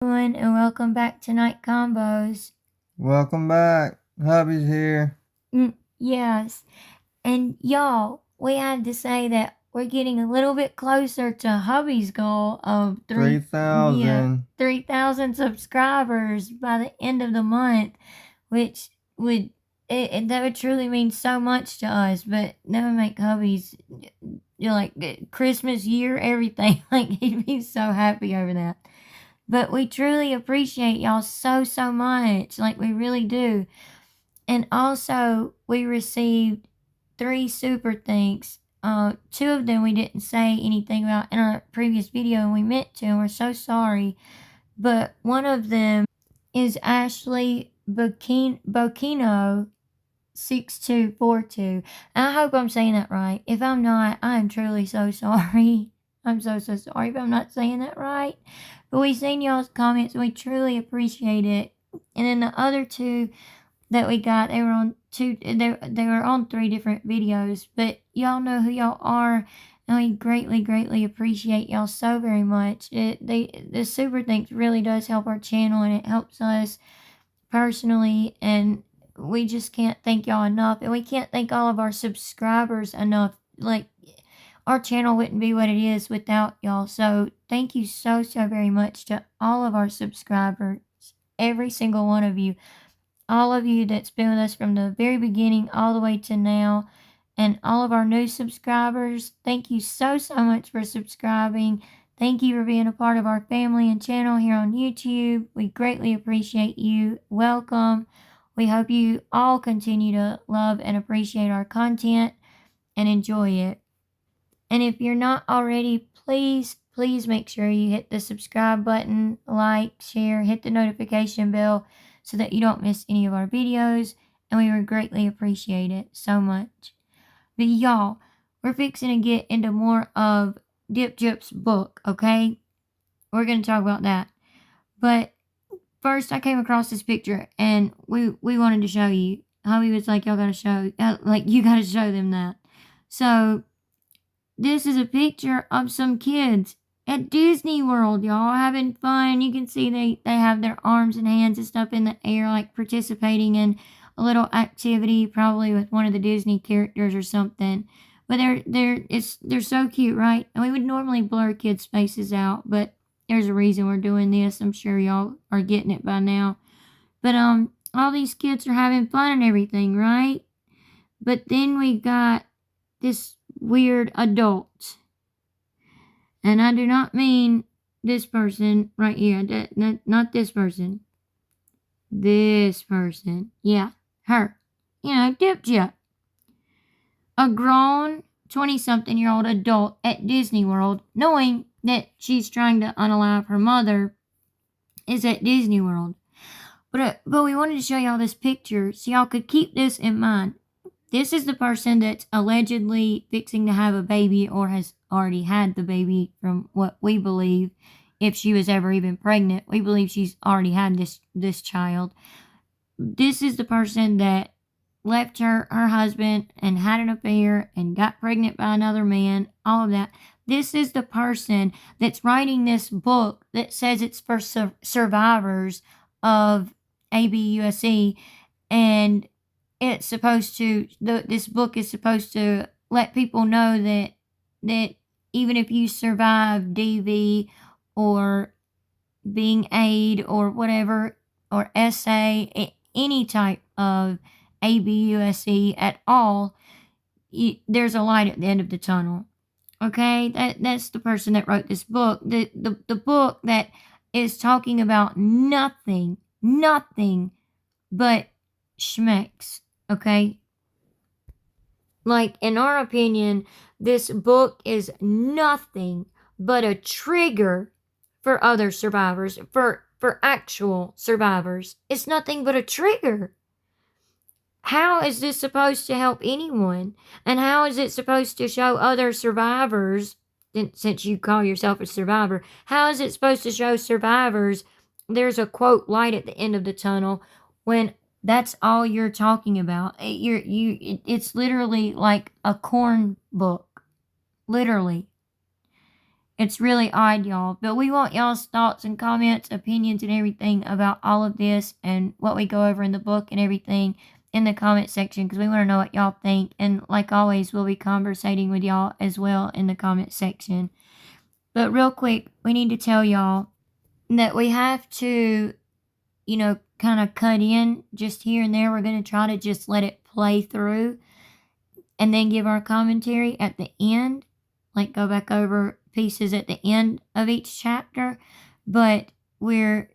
Everyone, and welcome back to Night Combos. Welcome back. Hubby's here. Yes, and y'all, we had to say that we're getting a little bit closer to hubby's goal of 3,000. 3,000 subscribers by the end of the month, which would that would truly mean so much to us. But that would make hubby's like Christmas year everything. Like he'd be so happy over that. But we truly appreciate y'all so much. Like we really do. And also, we received 3 super thanks. Two of them we didn't say anything about in our previous video, and we meant to, and we're so sorry. But one of them is Ashley Bocchino 6242. And I hope I'm saying that right. If I'm not, I am truly so sorry. I'm so sorry if I'm not saying that right. But we seen y'all's comments and we truly appreciate it. And then the other two that we got, they were on they were on 3 different videos, but y'all know who y'all are, and we greatly appreciate y'all so very much. The super thanks really does help our channel, and it helps us personally, and we just can't thank y'all enough, and we can't thank all of our subscribers enough. Like, our channel wouldn't be what it is without y'all. So thank you so very much to all of our subscribers, every single one of you, all of you that's been with us from the very beginning all the way to now, and all of our new subscribers. Thank you so much for subscribing. Thank you for being a part of our family and channel here on YouTube. We greatly appreciate you. Welcome. We hope you all continue to love and appreciate our content and enjoy it. And if you're not already, please make sure you hit the subscribe button, like, share, hit the notification bell so that you don't miss any of our videos, and we would greatly appreciate it so much. But y'all, we're fixing to get into more of Gypsy's book, okay? We're going to talk about that. But first, I came across this picture, and we wanted to show you. Hubby was like, y'all got to show, you got to show them that. So, this is a picture of some kids at Disney World, y'all, having fun. You can see they have their arms and hands and stuff in the air, like participating in a little activity, probably with one of the Disney characters or something. But they're so cute, right? And we would normally blur kids' faces out, but there's a reason we're doing this. I'm sure y'all are getting it by now. But all these kids are having fun and everything, right? But then we got this weird adult. And I do not mean this person right here. Not this person. This person. Yeah, her. You know, Gypsy. A grown 20-something-year-old adult at Disney World, knowing that she's trying to unalive her mother, is at Disney World. But we wanted to show y'all this picture so y'all could keep this in mind. This is the person that's allegedly fixing to have a baby or has already had the baby, from what we believe. If she was ever even pregnant, we believe she's already had this child. This is the person that left her husband and had an affair and got pregnant by another man, all of that. This is the person that's writing this book that says it's for survivors of ABUSE, and it's supposed to, this book is supposed to let people know that even if you survive DV or being aid or whatever, or SA, any type of ABUSE at all, there's a light at the end of the tunnel. Okay, that's the person that wrote this book. The book that is talking about nothing but schmecks. Okay, like, in our opinion, this book is nothing but a trigger for other survivors, for actual survivors. It's nothing but a trigger. How is this supposed to help anyone? And how is it supposed to show other survivors, since you call yourself a survivor, how is it supposed to show survivors there's a, quote, light at the end of the tunnel, when that's all you're talking about? It's literally like a corn book. Literally. It's really odd, y'all. But we want y'all's thoughts and comments, opinions, and everything about all of this and what we go over in the book and everything in the comment section because we want to know what y'all think. And like always, we'll be conversating with y'all as well in the comment section. But real quick, we need to tell y'all that we have to, kind of cut in just here and there. We're going to try to just let it play through and then give our commentary at the end, like go back over pieces at the end of each chapter. But we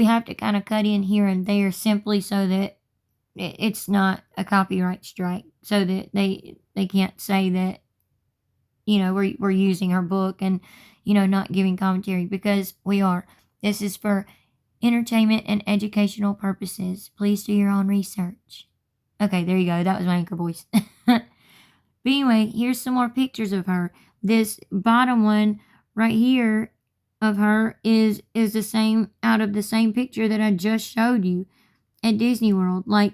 have to kind of cut in here and there simply so that it's not a copyright strike, so that they can't say that we're using her book and not giving commentary, because we are. This is for entertainment and educational purposes. Please do your own research. Okay, there you go. That was my anchor voice. But anyway, here's some more pictures of her. This bottom one right here of her is the same, out of the same picture that I just showed you at Disney World. Like,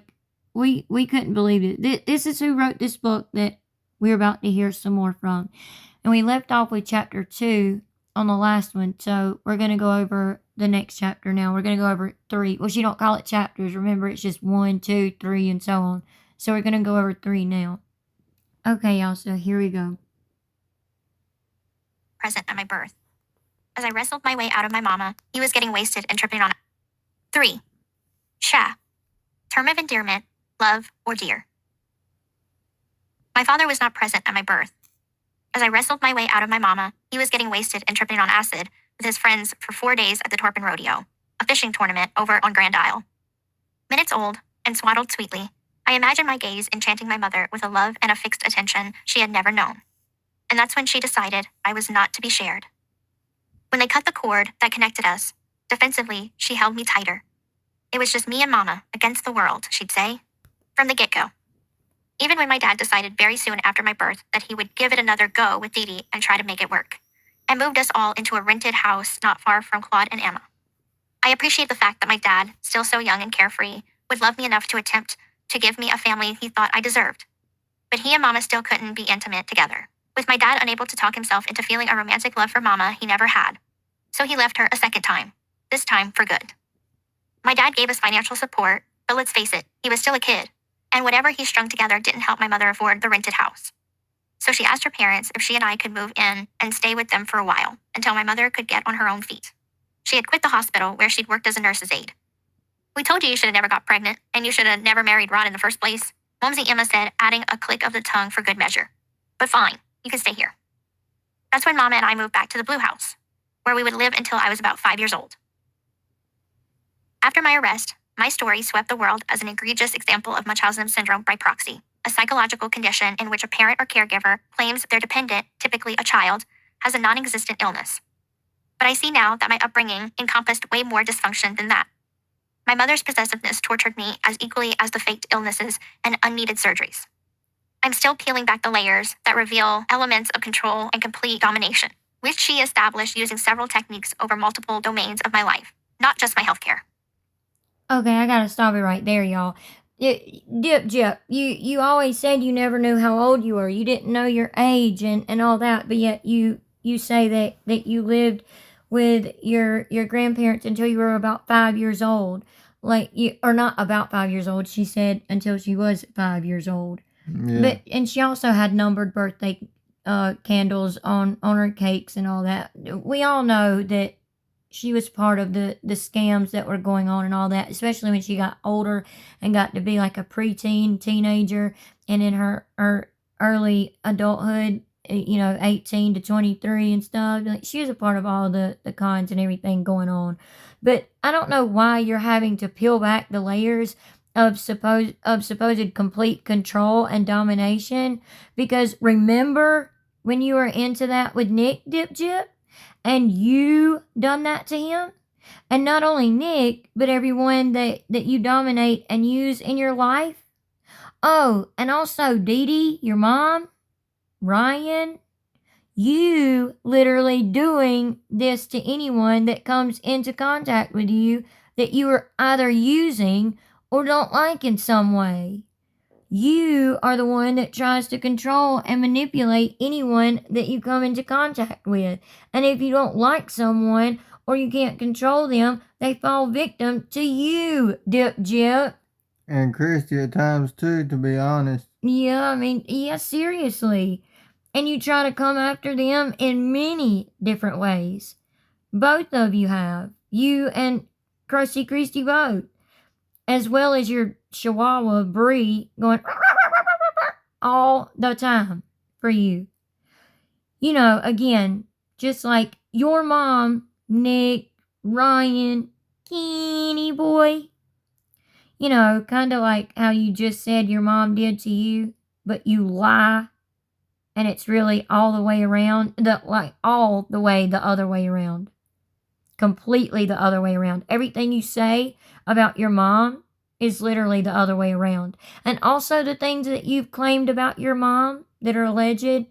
we couldn't believe it. This is who wrote this book that we're about to hear some more from. And we left off with chapter 2 on the last one. So we're going to go over the next chapter now. We're going to go over 3. Well, she don't call it chapters. Remember, it's just 1, 2, 3, and so on. So we're going to go over 3 now. Okay, y'all, so here we go. Present at my birth. As I wrestled my way out of my mama, he was getting wasted and tripping on 3. Sha. Term of endearment, love, or dear. My father was not present at my birth. As I wrestled my way out of my mama, he was getting wasted and tripping on acid with his friends for 4 days at the Torpin Rodeo, a fishing tournament over on Grand Isle. Minutes old and swaddled sweetly, I imagined my gaze enchanting my mother with a love and a fixed attention she had never known. And that's when she decided I was not to be shared. When they cut the cord that connected us, defensively, she held me tighter. It was just me and Mama against the world, she'd say, from the get-go. Even when my dad decided very soon after my birth that he would give it another go with Dee Dee and try to make it work, and moved us all into a rented house not far from Claude and Emma. I appreciate the fact that my dad, still so young and carefree, would love me enough to attempt to give me a family he thought I deserved. But he and Mama still couldn't be intimate together, with my dad unable to talk himself into feeling a romantic love for Mama he never had. So he left her a second time, this time for good. My dad gave us financial support, but let's face it, he was still a kid, and whatever he strung together didn't help my mother afford the rented house. So she asked her parents if she and I could move in and stay with them for a while, until my mother could get on her own feet. She had quit the hospital where she'd worked as a nurse's aide. We told you should have never got pregnant, and you should have never married Ron in the first place, Mumsy Emma said, adding a click of the tongue for good measure. But fine, you can stay here. That's when Mama and I moved back to the Blue House, where we would live until I was about 5 years old. After my arrest, my story swept the world as an egregious example of Munchausen syndrome by proxy, a psychological condition in which a parent or caregiver claims their dependent, typically a child, has a non-existent illness. But I see now that my upbringing encompassed way more dysfunction than that. My mother's possessiveness tortured me as equally as the faked illnesses and unneeded surgeries. I'm still peeling back the layers that reveal elements of control and complete domination, which she established using several techniques over multiple domains of my life, not just my healthcare. Okay, I gotta stop it right there, y'all. Gyp, you always said you never knew how old you were. You didn't know your age and all that, but yet you say that you lived with your grandparents until you were about 5 years old. Or not about 5 years old. She said until she was 5 years old. Yeah. And she also had numbered birthday candles on her cakes and all that. We all know that she was part of the scams that were going on and all that, especially when she got older and got to be like a preteen, teenager, and in her early adulthood, 18 to 23 and stuff. Like, she was a part of all the cons and everything going on. But I don't know why you're having to peel back the layers of supposed complete control and domination, because remember when you were into that with Nick, Gyp, and you done that to him? And not only Nick, but everyone that you dominate and use in your life? Oh, and also Dee Dee, your mom, Ryan, you literally doing this to anyone that comes into contact with you that you are either using or don't like in some way. You are the one that tries to control and manipulate anyone that you come into contact with. And if you don't like someone or you can't control them, they fall victim to you, Dip Jip. And Christy at times too, to be honest. Yeah, I mean, yeah, seriously. And you try to come after them in many different ways. Both of you have. You and Krusty Christy both. As well as your Chihuahua Brie going all the time for you. You know, again, just like your mom, Nick, Ryan, Kenny boy. You know, kind of like how you just said your mom did to you, but you lie, and it's really all the way around, all the way the other way around. Completely the other way around. Everything you say about your mom is literally the other way around. And also the things that you've claimed about your mom that are alleged,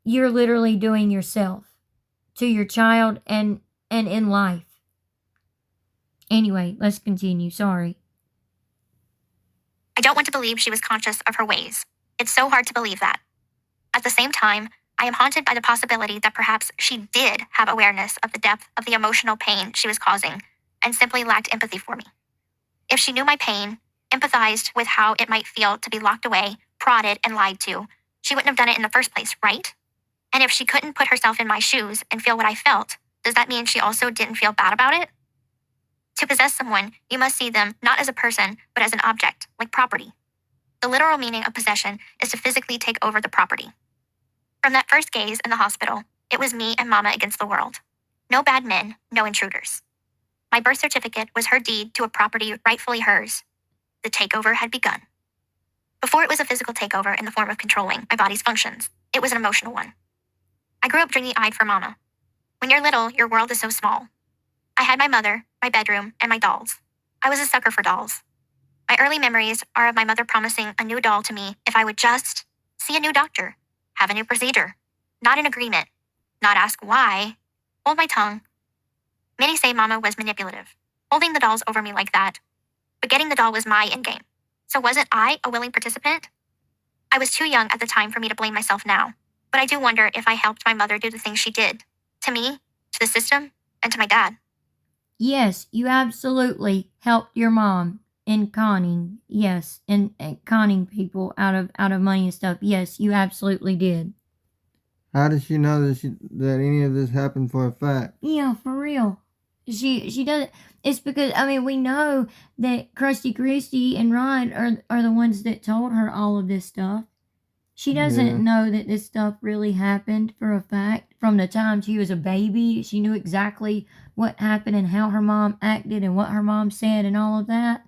you're literally doing yourself to your child and in life. Anyway, let's continue. Sorry. I don't want to believe she was conscious of her ways. It's so hard to believe that. At the same time, I am haunted by the possibility that perhaps she did have awareness of the depth of the emotional pain she was causing and simply lacked empathy for me. If she knew my pain, empathized with how it might feel to be locked away, prodded, and lied to, she wouldn't have done it in the first place, right? And if she couldn't put herself in my shoes and feel what I felt, does that mean she also didn't feel bad about it? To possess someone, you must see them not as a person, but as an object, like property. The literal meaning of possession is to physically take over the property. From that first gaze in the hospital, it was me and Mama against the world. No bad men, no intruders. My birth certificate was her deed to a property rightfully hers. The takeover had begun. Before it was a physical takeover in the form of controlling my body's functions, it was an emotional one. I grew up dreamy-eyed for Mama. When you're little, your world is so small. I had my mother, my bedroom, and my dolls. I was a sucker for dolls. My early memories are of my mother promising a new doll to me if I would just see a new doctor, have a new procedure, not in agreement, not ask why, hold my tongue. Many say Mama was manipulative, holding the dolls over me like that. But getting the doll was my endgame. So wasn't I a willing participant? I was too young at the time for me to blame myself now, but I do wonder if I helped my mother do the things she did. To me, to the system, and to my dad. Yes, you absolutely helped your mom in conning. Yes, and conning people out of money and stuff. Yes, you absolutely did. How does she know that any of this happened for a fact? Yeah, for real. She doesn't. It's because I mean we know that Krusty Christy and Ryan are the ones that told her all of this stuff. She doesn't know that this stuff really happened for a fact. From the time she was a baby, she knew exactly what happened and how her mom acted and what her mom said and all of that.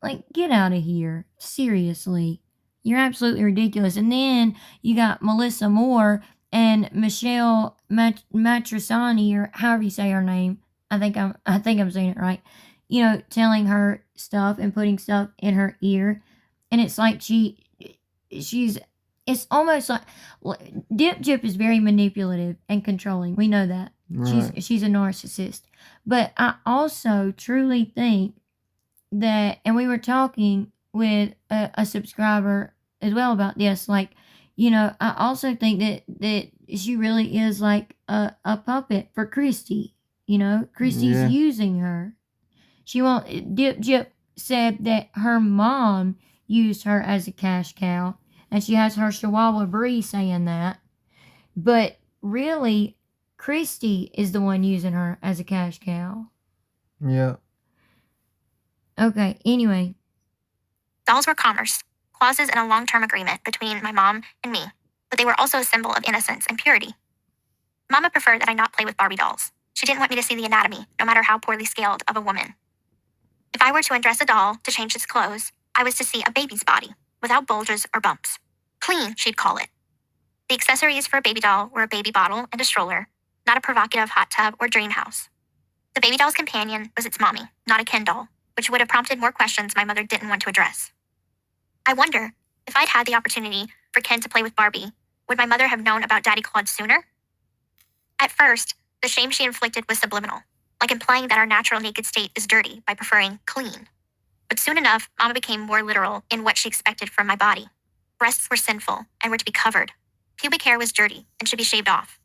Like, get out of here. Seriously. You're absolutely ridiculous. And then you got Melissa Moore and Michelle Matrasani, or however you say her name. I think I'm saying it right. You know, telling her stuff and putting stuff in her ear. And it's like she's it's almost like Dip Jip is very manipulative and controlling. We know that. Right. She's a narcissist. But I also truly think that, and we were talking with a subscriber as well about this, like, you know, I also think that she really is like a puppet for Christy. You know, Christy's using her. Dip Jip said that her mom used her as a cash cow. And she has her Chihuahua Brie saying that. But really, Christy is the one using her as a cash cow. Yeah. Okay, anyway. Dolls were commerce, clauses in a long-term agreement between my mom and me, but they were also a symbol of innocence and purity. Mama preferred that I not play with Barbie dolls. She didn't want me to see the anatomy, no matter how poorly scaled, of a woman. If I were to undress a doll to change its clothes, I was to see a baby's body, without bulges or bumps. Clean, she'd call it. The accessories for a baby doll were a baby bottle and a stroller, not a provocative hot tub or dream house. The baby doll's companion was its mommy, not a Ken doll, which would have prompted more questions my mother didn't want to address. I wonder, if I'd had the opportunity for Ken to play with Barbie, would my mother have known about Daddy Claude sooner? At first, the shame she inflicted was subliminal, like implying that our natural naked state is dirty by preferring clean. But soon enough, Mama became more literal in what she expected from my body. Breasts were sinful and were to be covered. Pubic hair was dirty and should be shaved off.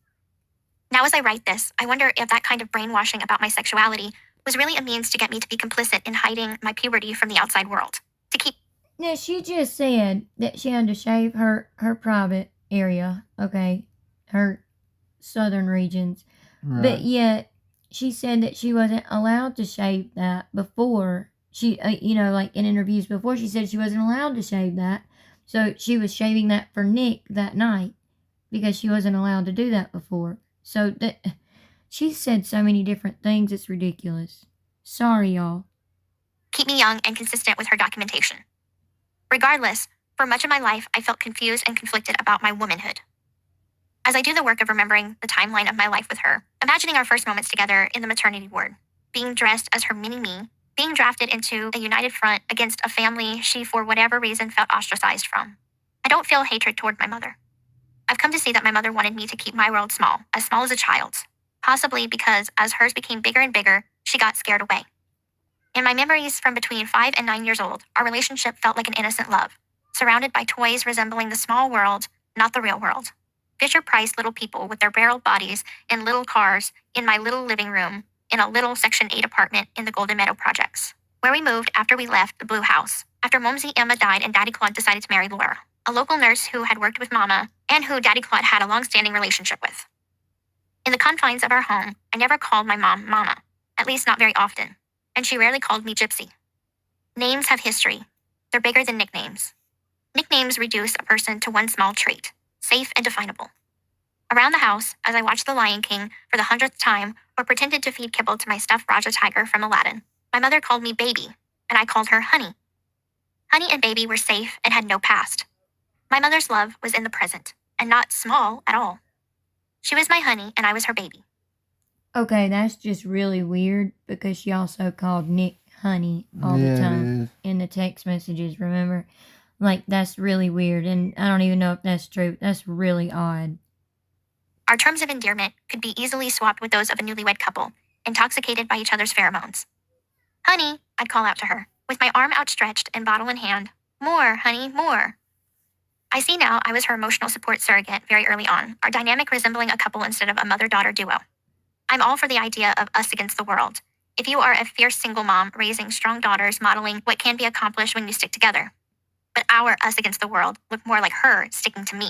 Now, as I write this, I wonder if that kind of brainwashing about my sexuality was really a means to get me to be complicit in hiding my puberty from the outside world. To keep. Now, she just said that she had to shave her private area, okay, her southern regions. Right. But yet, she said that she wasn't allowed to shave that before. She, like in interviews before, she said she wasn't allowed to shave that. So she was shaving that for Nick that night because she wasn't allowed to do that before. So she said so many different things, it's ridiculous. Sorry, y'all. Keep me young and consistent with her documentation. Regardless, for much of my life, I felt confused and conflicted about my womanhood. As I do the work of remembering the timeline of my life with her, imagining our first moments together in the maternity ward, being dressed as her mini-me, being drafted into a united front against a family she, for whatever reason, felt ostracized from, I don't feel hatred toward my mother. I've come to see that my mother wanted me to keep my world small as a child's, possibly because as hers became bigger and bigger, she got scared away. In my memories from between 5 and 9 years old, our relationship felt like an innocent love, surrounded by toys resembling the small world, not the real world. Fisher-Price little people with their barreled bodies in little cars in my little living room in a little Section 8 apartment in the Golden Meadow projects, where we moved after we left the Blue House, after Momsy Emma died and Daddy Claude decided to marry Laura, a local nurse who had worked with Mama and who Daddy Claude had a long-standing relationship with. In the confines of our home, I never called my mom Mama, at least not very often, and she rarely called me Gypsy. Names have history. They're bigger than nicknames. Nicknames reduce a person to one small trait, safe and definable. Around the house, as I watched The Lion King for the 100th time or pretended to feed kibble to my stuffed Raja tiger from Aladdin, my mother called me Baby, and I called her Honey. Honey and Baby were safe and had no past. My mother's love was in the present, and not small at all. She was my honey, and I was her baby. Okay, that's just really weird because she also called Nick Honey all the time in the text messages, remember? Like, that's really weird, and I don't even know if that's true. That's really odd. Our terms of endearment could be easily swapped with those of a newlywed couple, intoxicated by each other's pheromones. Honey, I'd call out to her, with my arm outstretched and bottle in hand. More, honey, more. I see now I was her emotional support surrogate very early on, our dynamic resembling a couple instead of a mother-daughter duo. I'm all for the idea of us against the world. If you are a fierce single mom raising strong daughters modeling what can be accomplished when you stick together. But our us against the world looked more like her sticking to me.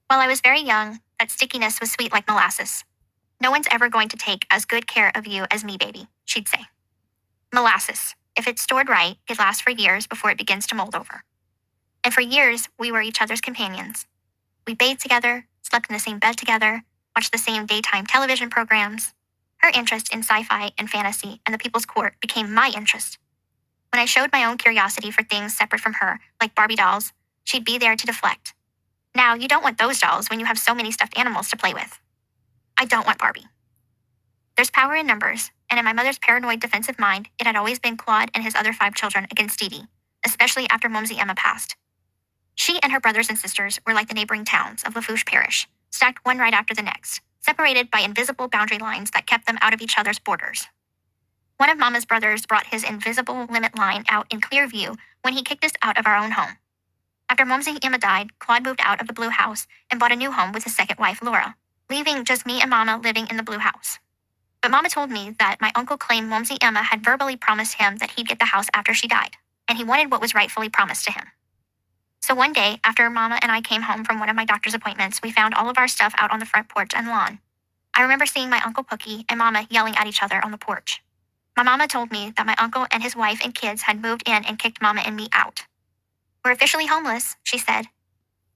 While I was very young, that stickiness was sweet like molasses. No one's ever going to take as good care of you as me, baby, she'd say. Molasses, if it's stored right, could last for years before it begins to mold over. And for years, we were each other's companions. We bathed together, slept in the same bed together, watched the same daytime television programs. Her interest in sci-fi and fantasy and the People's Court became my interest. When I showed my own curiosity for things separate from her, like Barbie dolls, she'd be there to deflect. Now, you don't want those dolls when you have so many stuffed animals to play with. I don't want Barbie. There's power in numbers, and in my mother's paranoid defensive mind, it had always been Claude and his other 5 children against Dee Dee, especially after Momsy Emma passed. She and her brothers and sisters were like the neighboring towns of Lafourche Parish, stacked one right after the next, separated by invisible boundary lines that kept them out of each other's borders. One of Mama's brothers brought his invisible limit line out in clear view when he kicked us out of our own home. After Momsy Emma died, Claude moved out of the Blue House and bought a new home with his second wife, Laura, leaving just me and Mama living in the Blue House. But Mama told me that my uncle claimed Momsy Emma had verbally promised him that he'd get the house after she died, and he wanted what was rightfully promised to him. So one day, after Mama and I came home from one of my doctor's appointments, we found all of our stuff out on the front porch and lawn. I remember seeing my Uncle Pookie and Mama yelling at each other on the porch. My Mama told me that my uncle and his wife and kids had moved in and kicked Mama and me out. We're officially homeless, she said.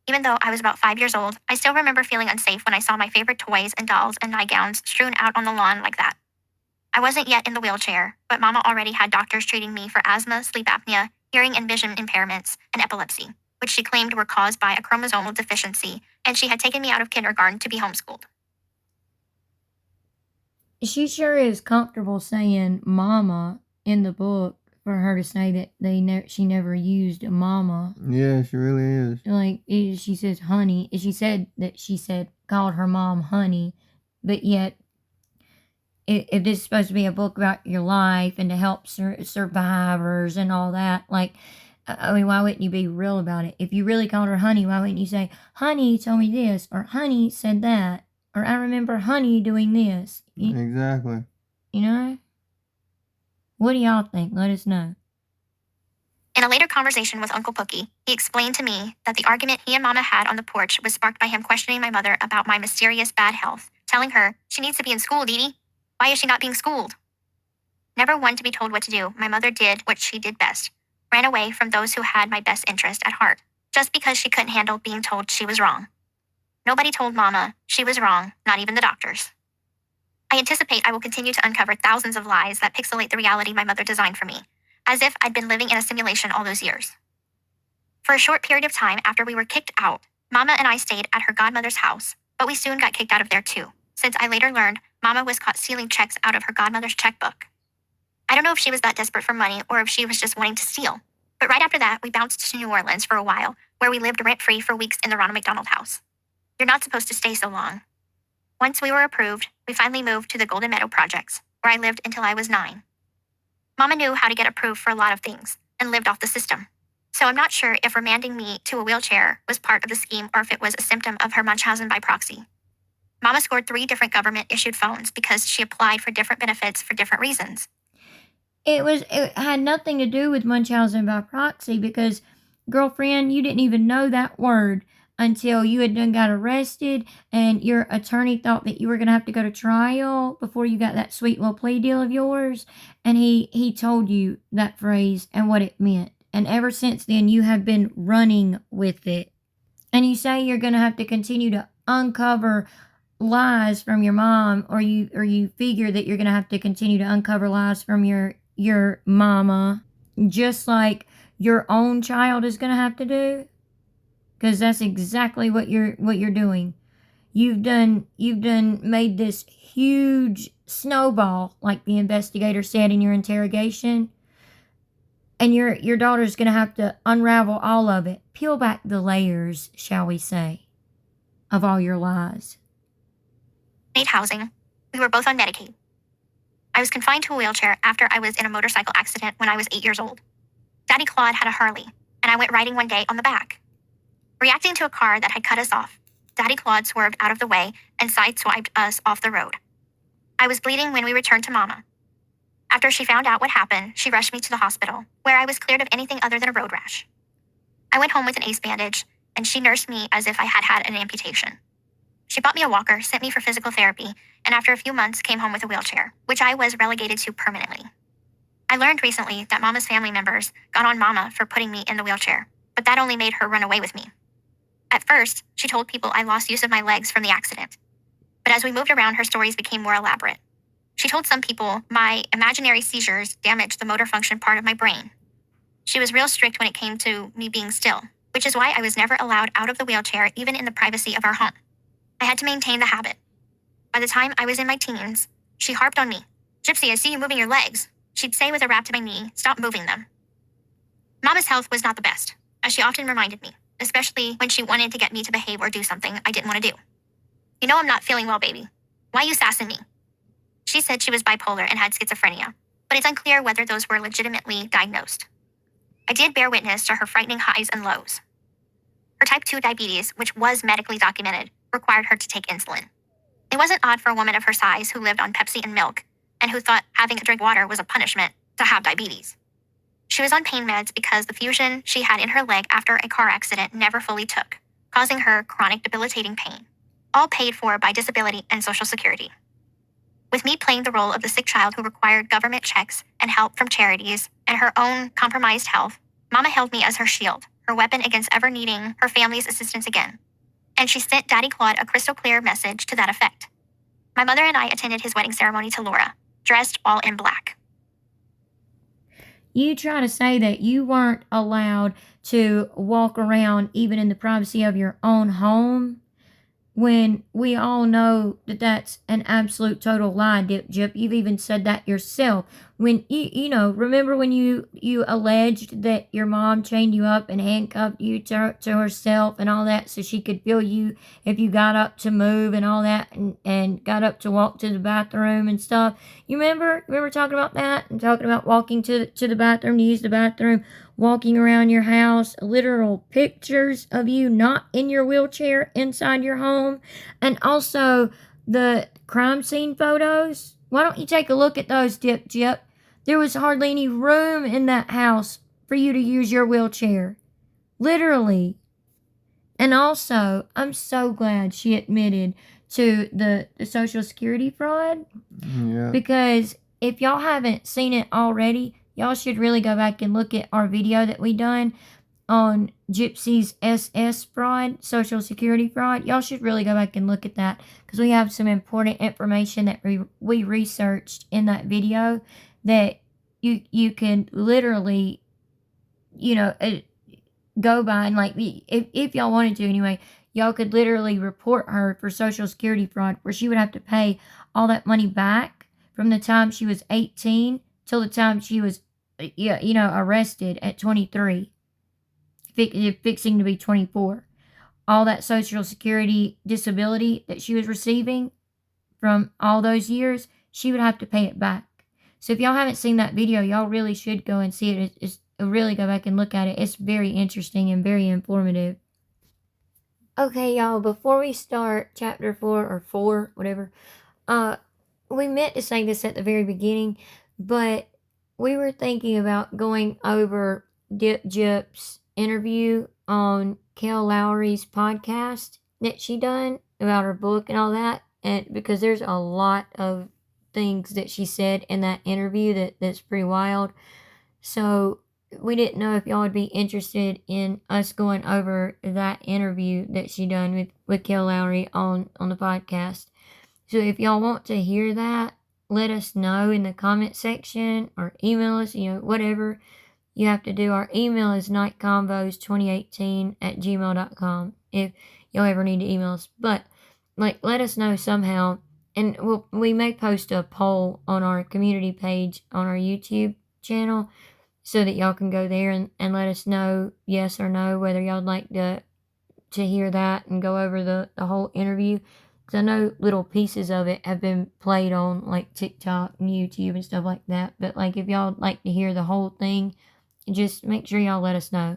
Even though I was about 5 years old, I still remember feeling unsafe when I saw my favorite toys and dolls and nightgowns strewn out on the lawn like that. I wasn't yet in the wheelchair, but Mama already had doctors treating me for asthma, sleep apnea, hearing and vision impairments, and epilepsy, which she claimed were caused by a chromosomal deficiency, and she had taken me out of kindergarten to be homeschooled. She sure is comfortable saying mama in the book for her to say that she never used mama. Yeah, she really is. Like, she says honey. She said called her mom honey, but yet if this is supposed to be a book about your life and to help survivors and all that, like, I mean, why wouldn't you be real about it? If you really called her honey, why wouldn't you say, honey told me this, or honey said that, or I remember honey doing this? Exactly. You know? What do y'all think? Let us know. In a later conversation with Uncle Pookie, he explained to me that the argument he and Mama had on the porch was sparked by him questioning my mother about my mysterious bad health, telling her, she needs to be in school, Dee Dee. Why is she not being schooled? Never one to be told what to do, my mother did what she did best, ran away from those who had my best interest at heart, just because she couldn't handle being told she was wrong. Nobody told Mama she was wrong, not even the doctors. I anticipate I will continue to uncover thousands of lies that pixelate the reality my mother designed for me, as if I'd been living in a simulation all those years. For a short period of time after we were kicked out, Mama and I stayed at her godmother's house, but we soon got kicked out of there too, since I later learned Mama was caught stealing checks out of her godmother's checkbook. I don't know if she was that desperate for money or if she was just wanting to steal, but right after that, we bounced to New Orleans for a while, where we lived rent-free for weeks in the Ronald McDonald House. You're not supposed to stay so long. Once we were approved, we finally moved to the Golden Meadow Projects, where I lived until I was 9. Mama knew how to get approved for a lot of things and lived off the system. So I'm not sure if remanding me to a wheelchair was part of the scheme or if it was a symptom of her Munchausen by proxy. Mama scored 3 different government-issued phones because she applied for different benefits for different reasons. It had nothing to do with Munchausen by proxy because, girlfriend, you didn't even know that word until you had done got arrested and your attorney thought that you were going to have to go to trial before you got that sweet little plea deal of yours. And he told you that phrase and what it meant. And ever since then, you have been running with it. And you say you're going to have to continue to uncover lies from your mom, or you figure that you're going to have to continue to uncover lies from your mama, just like your own child is going to have to do, because that's exactly what you're doing. You've made this huge snowball, like the investigator said in your interrogation, and your daughter's going to have to unravel all of it, peel back the layers, shall we say, of all your lies. Need housing. We were both on Medicaid. I was confined to a wheelchair after I was in a motorcycle accident when I was 8 years old. Daddy Claude had a Harley, and I went riding one day on the back. Reacting to a car that had cut us off, Daddy Claude swerved out of the way and sideswiped us off the road. I was bleeding when we returned to Mama. After she found out what happened, she rushed me to the hospital, where I was cleared of anything other than a road rash. I went home with an ace bandage, and she nursed me as if I had had an amputation. She bought me a walker, sent me for physical therapy, and after a few months came home with a wheelchair, which I was relegated to permanently. I learned recently that Mama's family members got on Mama for putting me in the wheelchair, but that only made her run away with me. At first, she told people I lost use of my legs from the accident. But as we moved around, her stories became more elaborate. She told some people my imaginary seizures damaged the motor function part of my brain. She was real strict when it came to me being still, which is why I was never allowed out of the wheelchair even in the privacy of our home. I had to maintain the habit. By the time I was in my teens, she harped on me. Gypsy, I see you moving your legs. She'd say with a rap to my knee, stop moving them. Mama's health was not the best, as she often reminded me, especially when she wanted to get me to behave or do something I didn't want to do. You know I'm not feeling well, baby. Why you sassing me? She said she was bipolar and had schizophrenia, but it's unclear whether those were legitimately diagnosed. I did bear witness to her frightening highs and lows. Her type 2 diabetes, which was medically documented, required her to take insulin. It wasn't odd for a woman of her size who lived on Pepsi and milk, and who thought having to drink water was a punishment, to have diabetes. She was on pain meds because the fusion she had in her leg after a car accident never fully took, causing her chronic debilitating pain, all paid for by disability and Social Security. With me playing the role of the sick child who required government checks and help from charities, and her own compromised health, Mama held me as her shield, her weapon against ever needing her family's assistance again. And she sent Daddy Claude a crystal clear message to that effect. My mother and I attended his wedding ceremony to Laura, dressed all in black. You try to say that you weren't allowed to walk around even in the privacy of your own home, when we all know that that's an absolute total lie, Dip Jip. You've even said that yourself. when remember when you alleged that your mom chained you up and handcuffed you to herself and all that so she could feel you if you got up to move and all that and got up to walk to the bathroom and stuff. You remember talking about that and talking about walking to the bathroom to use the bathroom, walking around your house, literal pictures of you not in your wheelchair inside your home, and also the crime scene photos. Why don't you take a look at those, Dip Jip? There was hardly any room in that house for you to use your wheelchair. Literally. And also, I'm so glad she admitted to the Social Security fraud. Yeah. Because if y'all haven't seen it already, y'all should really go back and look at our video that we done on Gypsy's SS fraud, Social Security fraud. Y'all should really go back and look at that because we have some important information that we researched in that video that you can literally, go by and if y'all wanted to anyway, y'all could literally report her for Social Security fraud where she would have to pay all that money back from the time she was 18 till the time she was, arrested at 23. Fixing to be 24. All that Social Security disability that she was receiving from all those years, she would have to pay it back. So if y'all haven't seen that video, y'all really should go and see it. It's really go back and look at it. It's very interesting and very informative. Okay, y'all, before we start chapter 4 or 4, whatever, we meant to say this at the very beginning, but we were thinking about going over Dip Jip's interview on Kel Lowry's podcast that she done about her book and all that, and because there's a lot of things that she said in that interview that's pretty wild. So we didn't know if y'all would be interested in us going over that interview that she done with Kel Lowry on the podcast. So if y'all want to hear that, let us know in the comment section or email us, whatever you have to do. Our email is nightconvos2018@gmail.com if y'all ever need to email us. But, let us know somehow. And we may post a poll on our community page on our YouTube channel so that y'all can go there and let us know yes or no whether y'all would like to hear that and go over the whole interview. Because I know little pieces of it have been played on TikTok and YouTube and stuff like that. But if y'all would like to hear the whole thing, just make sure y'all let us know.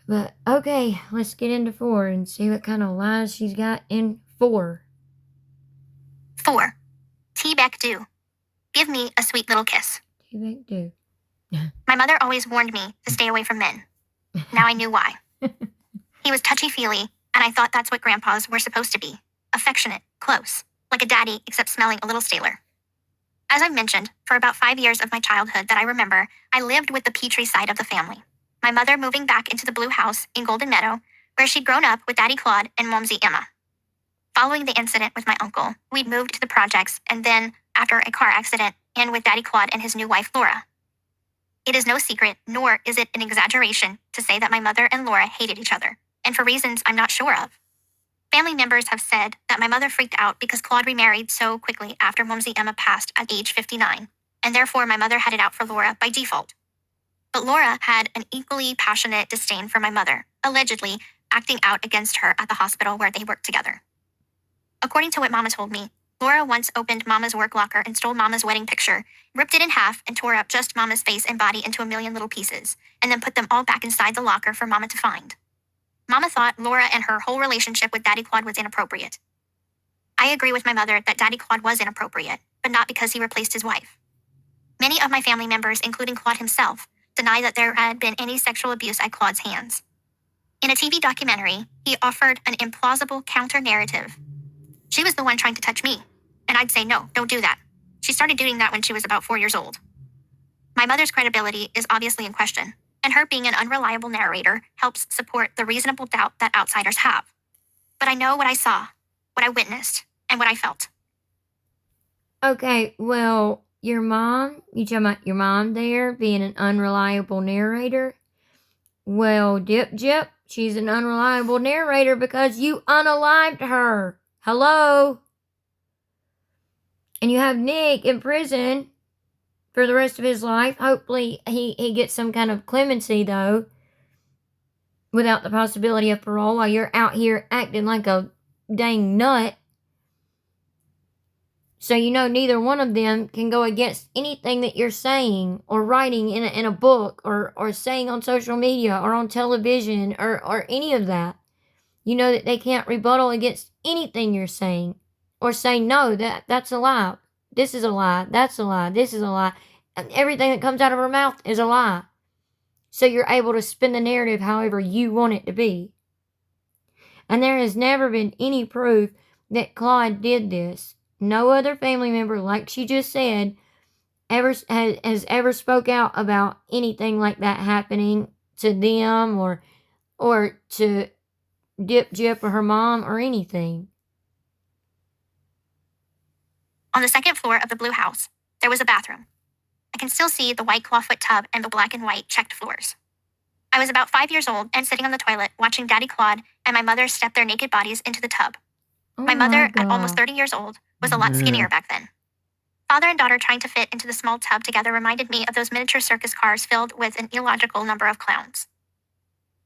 But okay, let's get into 4 and see what kind of lies she's got in 4. 4. Teabag do. Give me a sweet little kiss. Teabag do. My mother always warned me to stay away from men. Now I knew why. He was touchy-feely, and I thought that's what grandpas were supposed to be. Affectionate, close, like a daddy except smelling a little staler. As I've mentioned, for about 5 years of my childhood that I remember, I lived with the Petrie side of the family. My mother moving back into the blue house in Golden Meadow, where she'd grown up with Daddy Claude and Momsy Emma. Following the incident with my uncle, we'd moved to the projects and then, after a car accident, in with Daddy Claude and his new wife Laura. It is no secret, nor is it an exaggeration, to say that my mother and Laura hated each other, and for reasons I'm not sure of. Family members have said that my mother freaked out because Claude remarried so quickly after Momsy Emma passed at age 59, and therefore my mother had it out for Laura by default. But Laura had an equally passionate disdain for my mother, allegedly acting out against her at the hospital where they worked together. According to what Mama told me, Laura once opened Mama's work locker and stole Mama's wedding picture, ripped it in half, and tore up just Mama's face and body into a million little pieces, and then put them all back inside the locker for Mama to find. Mama thought Laura and her whole relationship with Daddy Claude was inappropriate. I agree with my mother that Daddy Claude was inappropriate, but not because he replaced his wife. Many of my family members, including Claude himself, deny that there had been any sexual abuse at Claude's hands. In a TV documentary, he offered an implausible counter-narrative. She was the one trying to touch me, and I'd say, no, don't do that. She started doing that when she was about 4 years old. My mother's credibility is obviously in question, and her being an unreliable narrator helps support the reasonable doubt that outsiders have. But I know what I saw, what I witnessed, and what I felt. Okay, well, you talking about your mom there being an unreliable narrator? Well, Dip Jip, she's an unreliable narrator because you unalived her. Hello? And you have Nick in prison for the rest of his life. Hopefully, he gets some kind of clemency, though, without the possibility of parole while you're out here acting like a dang nut. So neither one of them can go against anything that you're saying or writing in a book or saying on social media or on television or any of that. You know that they can't rebuttal against anything you're saying or say, no, that's a lie. This is a lie. That's a lie. This is a lie. And everything that comes out of her mouth is a lie. So you're able to spin the narrative however you want it to be. And there has never been any proof that Claude did this. No other family member, like she just said, has ever spoke out about anything like that happening to them or to Gyp or her mom or anything. On the second floor of the blue house, there was a bathroom. I can still see the white clawfoot tub and the black and white checked floors. I was about 5 years old and sitting on the toilet watching Daddy Claude and my mother step their naked bodies into the tub. Oh my mother, God. at almost 30 years old, was a lot skinnier back then. Father and daughter trying to fit into the small tub together reminded me of those miniature circus cars filled with an illogical number of clowns.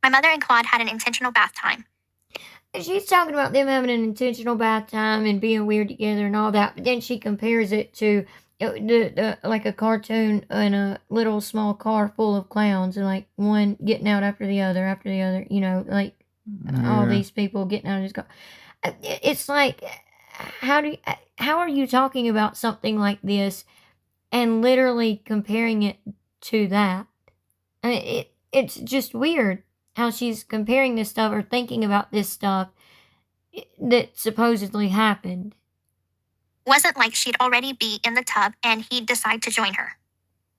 My mother and Claude had an intentional bath time. She's talking about them having an intentional bath time and being weird together and all that, but then she compares it to like a cartoon in a little small car full of clowns and like one getting out after the other, like all these people getting out of this car. It's like, how are you talking about something like this and literally comparing it to that? I mean, it's just weird how she's comparing this stuff or thinking about this stuff that supposedly happened. Wasn't like she'd already be in the tub and he'd decide to join her.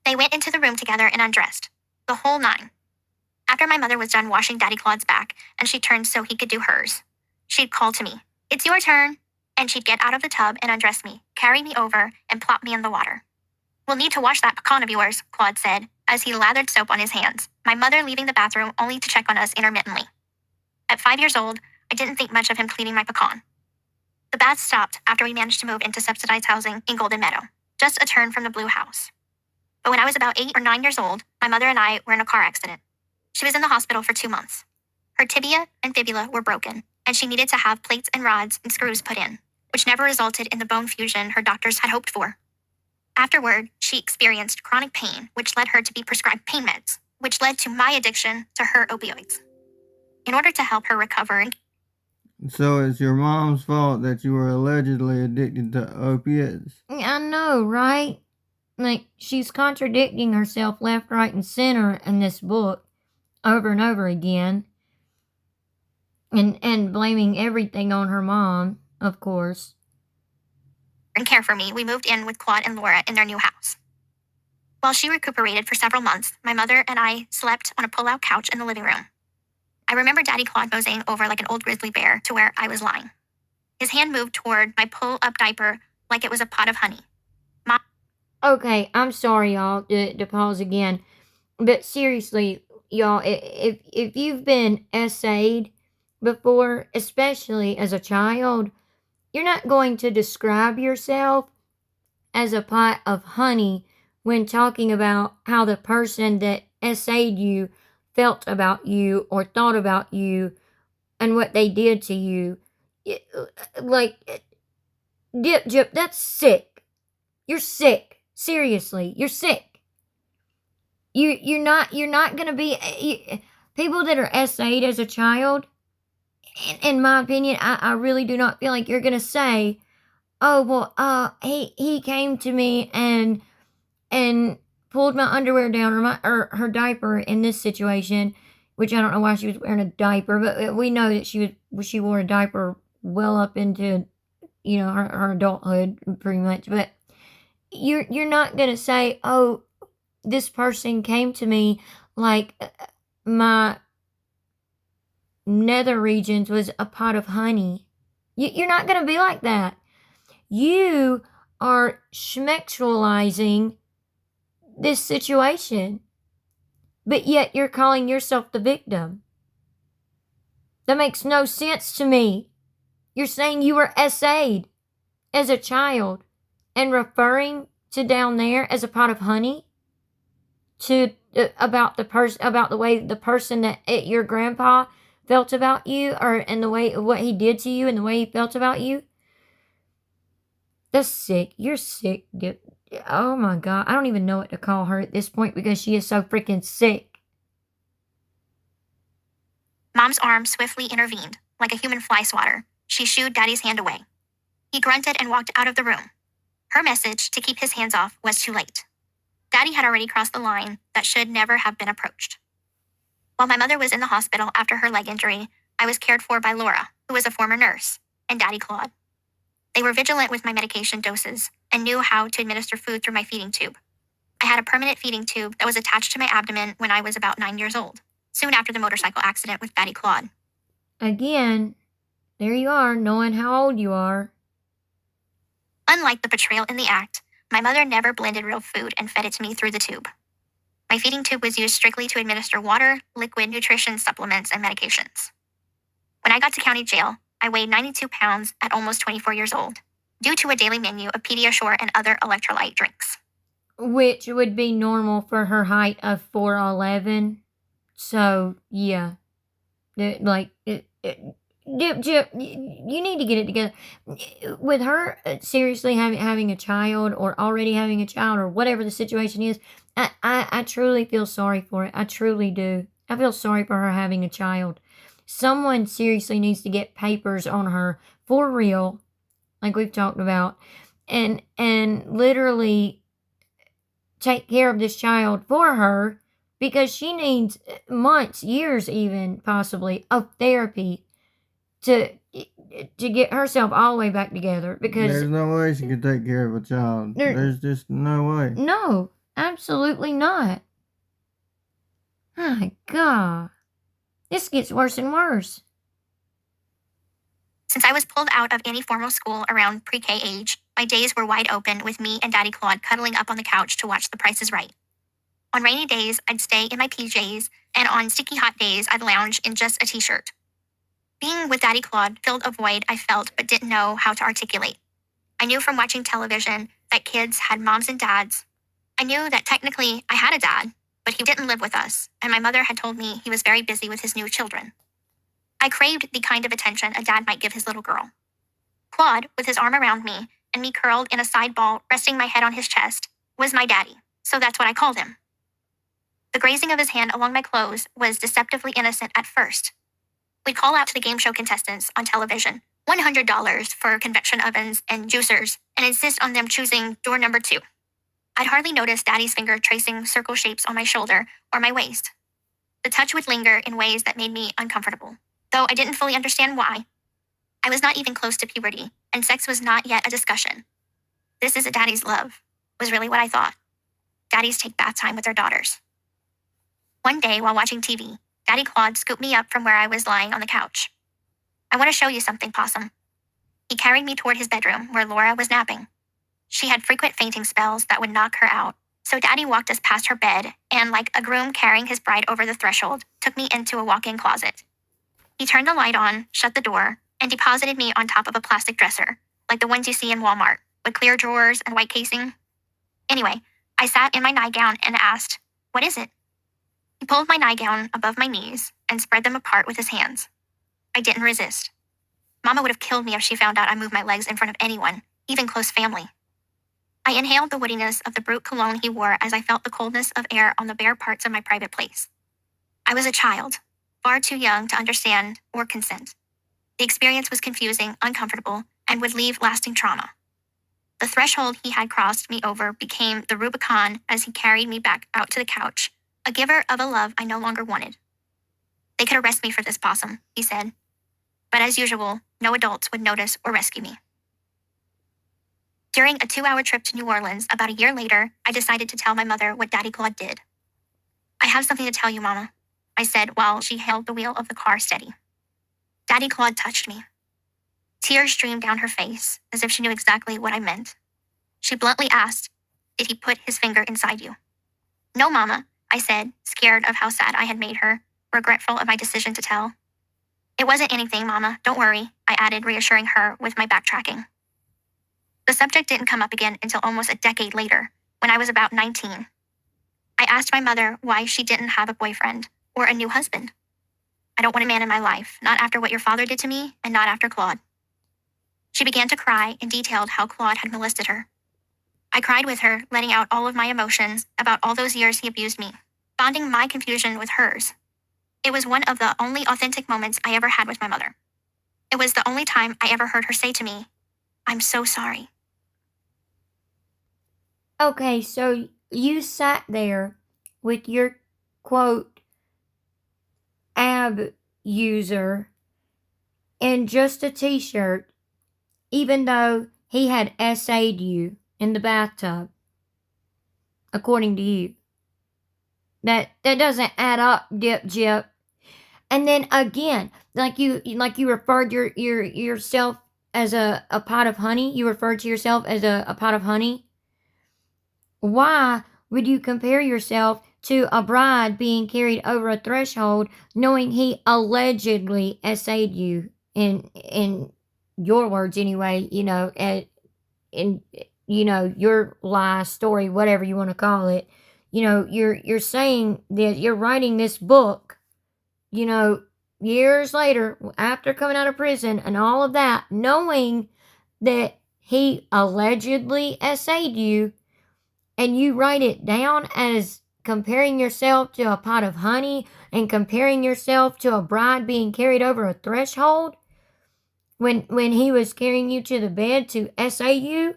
They went into the room together and undressed. The whole nine. After my mother was done washing Daddy Claude's back and she turned so he could do hers, she'd call to me, "It's your turn." And she'd get out of the tub and undress me, carry me over, and plop me in the water. "We'll need to wash that pecan of yours," Claude said, as he lathered soap on his hands, my mother leaving the bathroom only to check on us intermittently. At 5 years old, I didn't think much of him cleaning my pecan. The bath stopped after we managed to move into subsidized housing in Golden Meadow, just a turn from the blue house. But when I was about 8 or 9 years old, my mother and I were in a car accident. She was in the hospital for 2 months. Her tibia and fibula were broken, and she needed to have plates and rods and screws put in, which never resulted in the bone fusion her doctors had hoped for. Afterward, she experienced chronic pain, which led her to be prescribed pain meds, which led to my addiction to her opioids. In order to help her recover... So it's your mom's fault that you were allegedly addicted to opiates? I know, right? Like, she's contradicting herself left, right, and center in this book over and over again. And blaming everything on her mom, of course. And care for me, we moved in with Claude and Laura in their new house. While she recuperated for several months, my mother and I slept on a pull-out couch in the living room. I remember Daddy Claude moseying over like an old grizzly bear to where I was lying. His hand moved toward my pull-up diaper like it was a pot of honey. Okay, I'm sorry, y'all, to pause again. But seriously, y'all, if you've been essayed before, especially as a child, you're not going to describe yourself as a pot of honey when talking about how the person that essayed you felt about you or thought about you and what they did to you. Gyp, that's sick. You're sick. Seriously, you're sick. You're not gonna be people that are essayed as a child. In my opinion, I really do not feel like you're gonna say, "Oh well, he came to me and pulled my underwear down or her diaper in this situation," which I don't know why she was wearing a diaper, but we know that she wore a diaper well up into her adulthood pretty much. But you're not gonna say, "Oh, this person came to me like my nether regions was a pot of honey." You're not gonna be like that. You are schmexualizing this situation, but yet you're calling yourself the victim. That makes no sense to me. You're saying you were essayed as a child and referring to down there as a pot of honey to about the way the person that your grandpa felt about you, or and the way what he did to you and the way he felt about you. That's sick. You're sick. Oh my God. I don't even know what to call her at this point because she is so freaking sick. Mom's arm swiftly intervened. Like a human fly swatter, she shooed Daddy's hand away. He grunted and walked out of the room. Her message to keep his hands off was too late. Daddy had already crossed the line that should never have been approached. While my mother was in the hospital after her leg injury, I was cared for by Laura, who was a former nurse, and Daddy Claude. They were vigilant with my medication doses and knew how to administer food through my feeding tube. I had a permanent feeding tube that was attached to my abdomen when I was about 9 years old, soon after the motorcycle accident with Daddy Claude. Again, there you are, knowing how old you are. Unlike the portrayal in the act, my mother never blended real food and fed it to me through the tube. My feeding tube was used strictly to administer water, liquid nutrition supplements, and medications. When I got to county jail, I weighed 92 pounds at almost 24 years old, due to a daily menu of Pediasure and other electrolyte drinks. Which would be normal for her height of 4'11". So, yeah. Jip, you need to get it together. With her seriously having a child or already having a child or whatever the situation is, I truly feel sorry for it. I truly do. I feel sorry for her having a child. Someone seriously needs to get papers on her for real, like we've talked about, and literally take care of this child for her because she needs months, years even, possibly, of therapy to get herself all the way back together, because there's no way she could take care of a child. There's just no way. No, absolutely not. My God. This gets worse and worse. Since I was pulled out of any formal school around pre-K age, my days were wide open with me and Daddy Claude cuddling up on the couch to watch The Price is Right. On rainy days, I'd stay in my PJs, and on sticky hot days, I'd lounge in just a t-shirt. Being with Daddy Claude filled a void I felt but didn't know how to articulate. I knew from watching television that kids had moms and dads. I knew that technically I had a dad, but he didn't live with us, and my mother had told me he was very busy with his new children. I craved the kind of attention a dad might give his little girl. Claude, with his arm around me and me curled in a side ball resting my head on his chest, was my daddy, so that's what I called him. The grazing of his hand along my clothes was deceptively innocent at first. We'd call out to the game show contestants on television, $100 for convection ovens and juicers, and insist on them choosing door number 2. I'd hardly notice Daddy's finger tracing circle shapes on my shoulder or my waist. The touch would linger in ways that made me uncomfortable, though I didn't fully understand why. I was not even close to puberty, and sex was not yet a discussion. This is a daddy's love, was really what I thought. Daddies take bath time with their daughters. One day, while watching TV, Daddy Claude scooped me up from where I was lying on the couch. "I want to show you something, Possum." He carried me toward his bedroom where Laura was napping. She had frequent fainting spells that would knock her out, so Daddy walked us past her bed and, like a groom carrying his bride over the threshold, took me into a walk-in closet. He turned the light on, shut the door, and deposited me on top of a plastic dresser, like the ones you see in Walmart, with clear drawers and white casing. Anyway, I sat in my nightgown and asked, "What is it?" He pulled my nightgown above my knees and spread them apart with his hands. I didn't resist. Mama would have killed me if she found out I moved my legs in front of anyone, even close family. I inhaled the woodiness of the brute cologne he wore as I felt the coldness of air on the bare parts of my private place. I was a child, far too young to understand or consent. The experience was confusing, uncomfortable, and would leave lasting trauma. The threshold he had crossed me over became the Rubicon as he carried me back out to the couch, a giver of a love I no longer wanted. "They could arrest me for this, Possum," he said. But as usual, no adults would notice or rescue me. During a 2-hour trip to New Orleans about a year later, I decided to tell my mother what Daddy Claude did. "I have something to tell you, Mama," I said while she held the wheel of the car steady. Daddy Claude touched me. Tears streamed down her face, as if she knew exactly what I meant. She bluntly asked, "Did he put his finger inside you?" "No, Mama," I said, scared of how sad I had made her, regretful of my decision to tell. "It wasn't anything, Mama, don't worry," I added, reassuring her with my backtracking. The subject didn't come up again until almost a decade later, when I was about 19. I asked my mother why she didn't have a boyfriend or a new husband. I don't want a man in my life, not after what your father did to me, and not after Claude. She began to cry and detailed how Claude had molested her. I cried with her, letting out all of my emotions about all those years he abused me, bonding my confusion with hers. It was one of the only authentic moments I ever had with my mother. It was the only time I ever heard her say to me, "I'm so sorry." Okay, so you sat there with your quote ab user in just a t-shirt, even though he had essayed you in the bathtub, according to you. That doesn't add up, Gyp. And then again, like you referred yourself as a pot of honey. You referred to yourself as a pot of honey. Why would you compare yourself to a bride being carried over a threshold, knowing he allegedly essayed you in your words anyway? In your lie story, whatever you want to call it. You're saying that you're writing this book, years later after coming out of prison and all of that, knowing that he allegedly essayed you, and you write it down as comparing yourself to a pot of honey and comparing yourself to a bride being carried over a threshold when he was carrying you to the bed to essay you?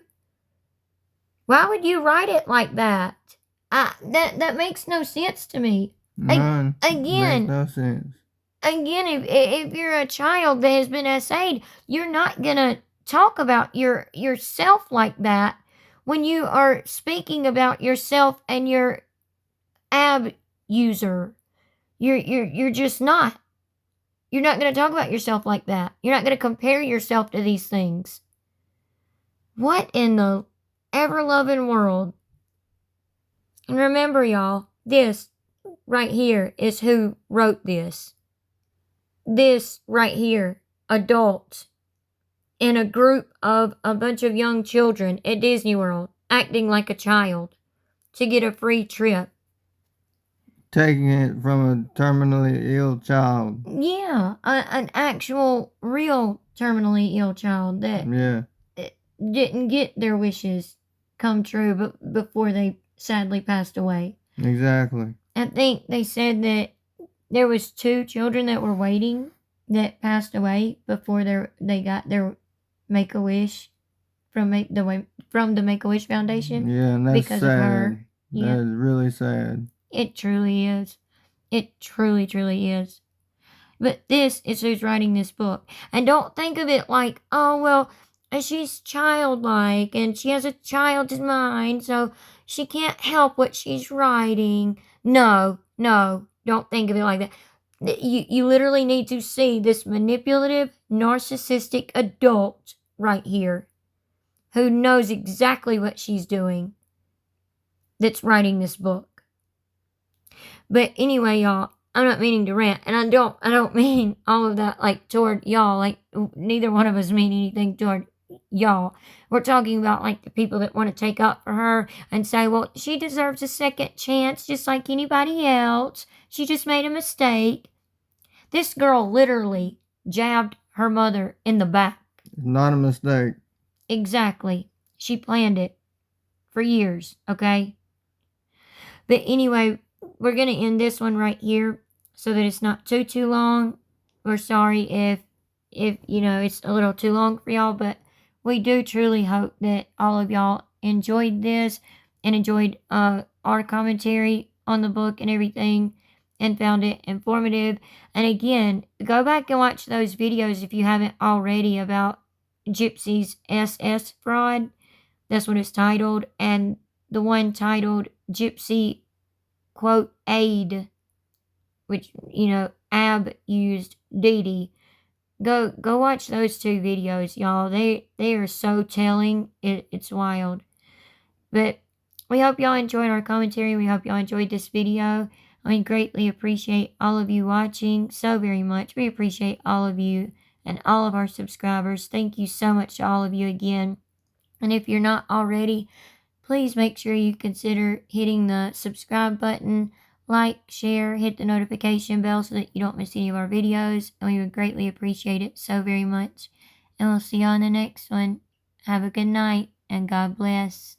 Why would you write it like that? That makes no sense to me. None. Again, Makes no sense. Again, if you're a child that has been essayed, you're not gonna talk about yourself like that when you are speaking about yourself and your ab user. You're just not. You're not gonna talk about yourself like that. You're not gonna compare yourself to these things. What in the ever-loving world? And remember, y'all, this right here is who wrote this. This right here, adults in a group of a bunch of young children at Disney World acting like a child to get a free trip. Taking it from a terminally ill child. Yeah, an actual, real terminally ill child that didn't get their wishes come true but before they sadly passed away. Exactly. I think they said that there was 2 children that were waiting that passed away before they got their Make-A-Wish from the Make-A-Wish Foundation. Yeah, and that's because sad. Of her. That is really sad. It truly is. It truly, truly is. But this is who's writing this book. And don't think of it like, oh, well, she's childlike and she has a child's mind, so she can't help what she's writing. No, don't think of it like that. You literally need to see this manipulative, narcissistic adult right here who knows exactly what she's doing that's writing this book. But anyway, y'all, I'm not meaning to rant, and I don't mean all of that like toward y'all. Like neither one of us mean anything toward y'all. We're talking about like the people that want to take up for her and say, well, she deserves a second chance just like anybody else. She just made a mistake. This girl literally jabbed her mother in the back. Not a mistake. Exactly. She planned it for years, okay? But anyway, we're going to end this one right here so that it's not too long. We're sorry if it's a little too long for y'all, but we do truly hope that all of y'all enjoyed this and enjoyed our commentary on the book and everything and found it informative. And again, go back and watch those videos if you haven't already about Gypsy's SS fraud. That's what it's titled. And the one titled Gypsy, quote, aid, which, Ab used Dee Dee. Go watch those 2 videos, y'all. They are so telling. It's wild. But we hope y'all enjoyed our commentary. We hope y'all enjoyed this video. We greatly appreciate all of you watching so very much. We appreciate all of you and all of our subscribers. Thank you so much to all of you again. And if you're not already, please make sure you consider hitting the subscribe button, like, share, hit the notification bell so that you don't miss any of our videos. And we would greatly appreciate it so very much. And we'll see you on the next one. Have a good night and God bless.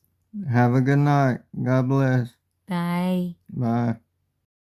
Have a good night. God bless. Bye. Bye.